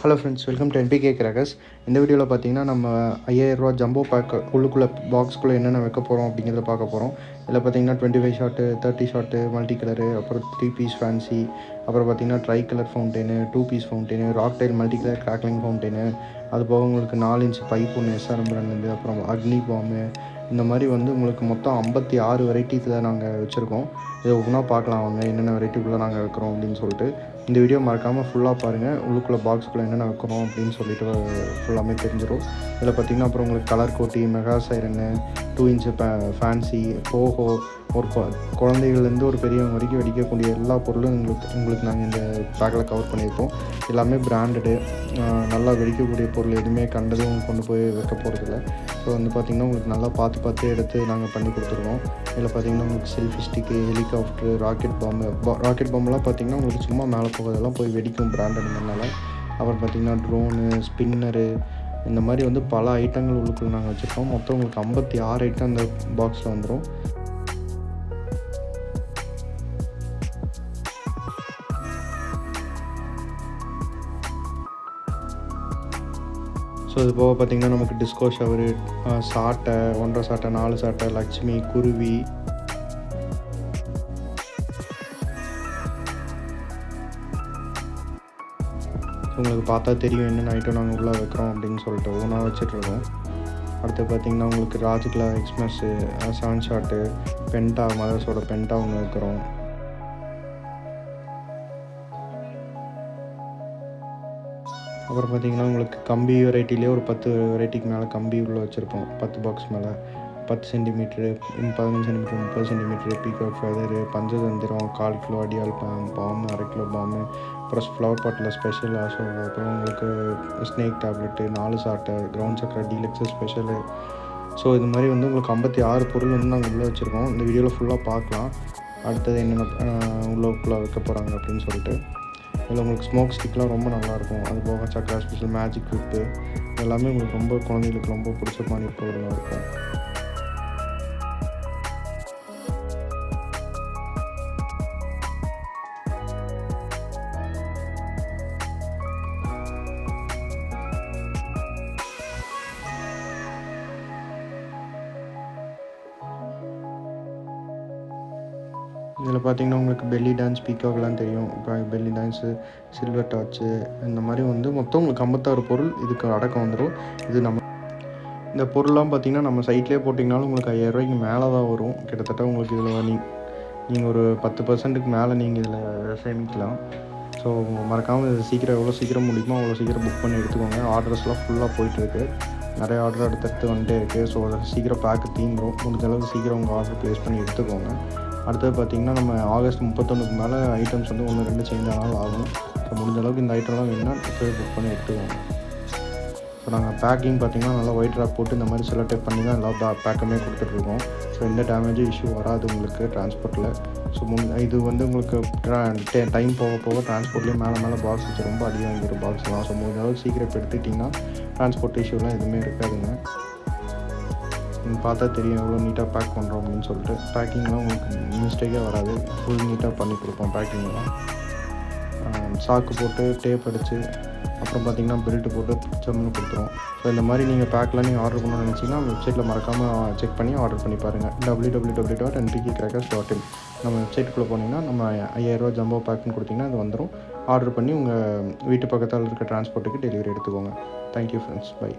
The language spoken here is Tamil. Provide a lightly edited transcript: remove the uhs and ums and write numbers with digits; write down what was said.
Hello friends, welcome to NPK crackers. இந்த வீடியோவில் பார்த்தீங்கன்னா நம்ம 5000 ரூபா ஜம்போ பேக் உள்ளுக்குள்ளே பாக்ஸ்குள்ளே என்னென்ன வைக்க போகிறோம் அப்படிங்கிறத பார்க்க போகிறோம். இதில் பார்த்தீங்கன்னா 25 ஷாட்டு, 30 ஷாட்டு, மல்டி கலரு, அப்புறம் 3 பீஸ் ஃபேன்சி, அப்புறம் பார்த்தீங்கன்னா tricolour fountain, 2 piece fountain, rock tile multi colour crackling fountain, அது போக உங்களுக்கு 4 இன்ச் பைப் ஒன்று SRM பிராண்ட், அப்புறம் அக்னி பாம்பு, இந்த மாதிரி வந்து உங்களுக்கு மொத்தம் 56 வெரைட்டிஸில் நாங்கள் வச்சுருக்கோம். இதை ஒவ்வொன்றா பார்க்கலாம் வாங்க, என்னென்ன வெரைட்டிக்குள்ளே நாங்கள் வைக்கிறோம் அப்படின்னு சொல்லிட்டு. இந்த வீடியோ மறக்காமல் ஃபுல்லாக பாருங்கள். உள்ளுக்குள்ளே பாக்ஸுக்குள்ளே என்னென்ன வைக்கணும் அப்படின்னு சொல்லிட்டு ஃபுல்லாமே தெரிஞ்சிடும். இதில் பார்த்திங்கன்னா அப்புறம் உங்களுக்கு கலர் கோட்டி, மெகா சைரனு, 2 இன்ச்சு ஃபேன்சி, போஹோ, ஒரு குழந்தைகள்லேருந்து ஒரு பெரியவங்க வரைக்கும் வெடிக்கக்கூடிய எல்லா பொருளும் உங்களுக்கு நாங்கள் இந்த பேக்கில் கவர் பண்ணியிருப்போம். எல்லாமே பிராண்டடு, நல்லா வெடிக்கக்கூடிய பொருள் எதுவுமே கண்டதும் கொண்டு போய் வைக்க போகிறதில்ல. ஸோ வந்து பார்த்திங்கன்னா உங்களுக்கு நல்லா பார்த்து எடுத்து நாங்கள் பண்ணி கொடுத்துருவோம். இதில் பார்த்திங்கன்னா உங்களுக்கு செல்ஃபி ஸ்டிக்கு, ஹெலிகாப்டரு, ராக்கெட் பாம்பெலாம் பார்த்திங்கன்னா உங்களுக்கு சும்மா மேலே போகிறதெல்லாம் போய் வெடிக்கும் பிராண்டடுனால. அப்புறம் பார்த்திங்கன்னா ட்ரோனு, ஸ்பின்னரு, இந்த மாதிரி வந்து பல ஐட்டங்கள் உள்ளுக்குள்ள நாங்கள் வச்சுருக்கோம். மொத்தம் உங்களுக்கு 56 ஐட்டம் அந்த பாக்ஸில் வந்துடும். ஸோ இது போக பார்த்திங்கன்னா நமக்கு டிஸ்கோ ஷவரு, சாட்டை, 1.5 சாட்டை, 4 சாட்டை, லக்ஷ்மி, குருவி, உங்களுக்கு பார்த்தா தெரியும் என்னென்ன ஐட்டம் நாங்கள் உள்ளே வைக்கிறோம் அப்படின்னு சொல்லிட்டு ஒன்றா வச்சிட்ருக்கோம். அடுத்து பார்த்திங்கன்னா உங்களுக்கு ராஜ்கிலா எக்ஸ்மஸ்ஸு, 7 ஷாட்டு, பென்டா, மதர்ஸோட பென்டா ஒன்று வைக்கிறோம். அப்புறம் பார்த்திங்கன்னா உங்களுக்கு கம்பி வெரைட்டிலே ஒரு 10 வெரைட்டிக்கு மேலே கம்பி உள்ளே வச்சுருப்போம். 10 பாக்ஸ் மேலே 10 centimetre, 15 centimetre, 30 centimetre, peacock feather, Panchatantra, 1/4 kilo அடியால் பாம்பு, 1/2 கிலோ பாம்பு, அப்புறம் ஃப்ளவர் பாட்டில் ஸ்பெஷல் அசோகா, அப்புறம் உங்களுக்கு ஸ்னேக் டேப்லெட்டு, 4 சாட்டை, கிரவுண்ட் சக்கரை டீலக்ஸு ஸ்பெஷலு. ஸோ இது மாதிரி வந்து உங்களுக்கு 56 பொருள் வந்து நாங்கள் உள்ளே வச்சுருக்கோம். இந்த வீடியோவில் ஃபுல்லாக பார்க்கலாம் அடுத்தது என்னென்ன உள்ளே வைக்க போகிறாங்க அப்படின்னு சொல்லிட்டு. இதில் உங்களுக்கு ஸ்மோக் ஸ்டிக்லாம் ரொம்ப நல்லாயிருக்கும். அது போக சக்கரா ஸ்பெஷல், மேஜிக் விப்பு, எல்லாமே உங்களுக்கு ரொம்ப குழந்தைகளுக்கு ரொம்ப பிடிச்ச மாதிரி பொருளாக இருக்கும். இதில் பார்த்திங்கன்னா உங்களுக்கு பெல்லி டான்ஸ், பீகாக்லாம் தெரியும். இப்போ பெல்லி டான்ஸு, சில்வர் டார்ச்சு, இந்த மாதிரி வந்து மொத்தம் உங்களுக்கு 56 பொருள் இதுக்கு அடக்கம் வந்துடும். இது இந்த பொருள்லாம் பார்த்திங்கன்னா நம்ம சைட்லேயே போட்டிங்கனாலும் உங்களுக்கு 5000 ரூபாய்க்கு மேலே தான் வரும். கிட்டத்தட்ட உங்களுக்கு இதில் நீங்கள் ஒரு 10% மேலே நீங்கள் இதில் சேமிக்கலாம். ஸோ மறக்காமல் இது எவ்வளோ சீக்கிரம் முடியுமோ அவ்வளோ சீக்கிரம் புக் பண்ணி எடுத்துக்கோங்க. ஆர்டர்ஸ்லாம் ஃபுல்லாக போயிட்டுருக்கு. நிறைய ஆர்டர் அடுத்தடுத்து வந்துட்டே இருக்குது. ஸோ அதை சீக்கிரம் பேக்கு தீந்துடும். முடிஞ்ச அளவுக்கு சீக்கிரம் உங்கள் ஆர்டர் ப்ளேஸ் பண்ணி எடுத்துக்கோங்க. அடுத்தது பார்த்திங்கன்னா நம்ம ஆகஸ்ட் 31க்கு மேலே ஐட்டம்ஸ் வந்து 1-2 சேஞ்ச் ஆனாலும் ஆகும். ஸோ முடிஞ்ச அளவுக்கு இந்த ஐட்டம்லாம் வேணுன்னா இப்போவே புக் பண்ணி எடுத்துக்கோங்க. ஸோ நாங்கள் பேக்கிங் பார்த்திங்கன்னா நல்லா ஒயிட் ராப் போட்டு இந்த மாதிரி செலக்ட் பண்ணி தான் எல்லா பேக்குமே கொடுத்துட்ருக்கோம். ஸோ எந்த டேமேஜும் இஷ்யூ வராது உங்களுக்கு டிரான்ஸ்போர்ட்டில். ஸோ இது வந்து உங்களுக்கு டைம் போக டிரான்ஸ்போர்ட்லேயே மேலே பாக்ஸ் வச்சு ரொம்ப அதிகமாகிற பாக்ஸ்லாம். ஸோ முடிஞ்ச அளவுக்கு சீக்கிரம் இப்போ எடுத்துக்கிட்டிங்கன்னா டிரான்ஸ்போர்ட் இஷ்யூலாம் எதுவுமே இருக்காதுங்க. நீங்கள் பார்த்தா தெரியும் எவ்வளோ நீட்டாக பேக் பண்ணுறோம் அப்படின்னு சொல்லிட்டு. பேக்கிங்லாம் உங்களுக்கு மிஸ்டேக்கே வராது. ஃபுல் நீட்டாக பண்ணி கொடுப்போம் பேக்கிங்லாம். சாக்கு போட்டு டேப் அடித்து அப்புறம் பார்த்திங்கன்னா பெல்ட்டு போட்டு பிடிச்சோம்னு கொடுத்துருவோம். ஸோ இந்த மாதிரி நீங்கள் பேக்லாம் நீங்கள் ஆர்டர் பண்ணணும்னு நினச்சிங்கன்னா வெப்சைட்டில் மறக்காமல் செக் பண்ணி ஆர்டர் பண்ணி பாருங்கள். www.npkcrackers.in நம்ம வெப்சைட்டுக்குள்ளே போனீங்கன்னா நம்ம 5000 ரூபா ஜம்போ பேக்குன்னு கொடுத்திங்கன்னா அது வந்துடும். ஆர்டர் பண்ணி உங்கள் வீட்டு பக்கத்தில் இருக்க டிரான்ஸ்போர்ட்டுக்கு டெலிவரி எடுத்துக்கோங்க. Thank you friends, by.